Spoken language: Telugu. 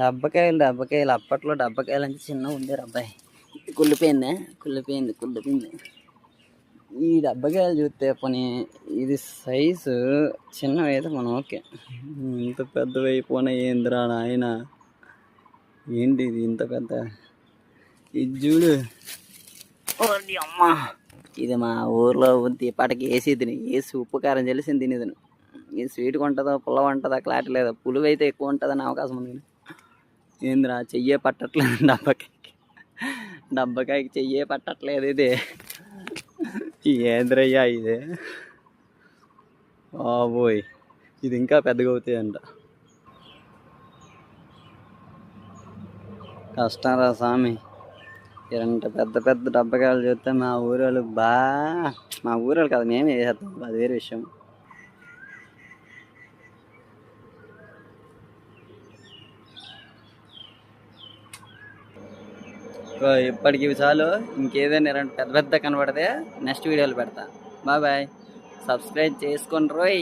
డబ్బకాయలు అప్పట్లో డబ్బకాయలు అంటే చిన్నగా ఉండేరు అబ్బాయి. కుళ్ళిపోయింది. ఈ డబ్బకాయలు చూస్తే పోనీ ఇది సైజు చిన్నవి అయితే మనం ఓకే, ఇంత పెద్దవి అయిపోయినాయి ఏందిరా నాయన, ఏంటి ఇది ఇంత పెద్ద, ఇది చూడు. అమ్మా, ఇది మా ఊర్లో దీపాటికి వేసి ఉప్పు కారం తెలిసింది తినేది. ఇది స్వీట్గా ఉంటుందో పుల్లగా ఉంటుందా క్లారిటీ లేదా, పులుగు అయితే ఎక్కువ ఉంటుందని అవకాశం ఉంది. ఏందిరా చెయ్యే పట్టట్లేదు డబ్బకాయకి చెయ్యే పట్టట్లేదు ఇది. ఏంద్రయ్యా ఇది, బాబోయ్ ఇది ఇంకా పెద్దగా అవుతాయంట. కష్టం రా స్వామి, ఇలాంటి పెద్ద డబ్బకాయలు చూస్తే మా ఊరోళ్ళు మా ఊరోళ్ళు కాదు మేమే చేస్తాం, అది వేరే విషయం. ఇప్పటికి చాలు, ఇంకేదైనా ఇలాంటి పెద్ద కనబడితే నెక్స్ట్ వీడియోలు పెడతా. బాయ్, సబ్స్క్రైబ్ చేసుకోండి రోయ్.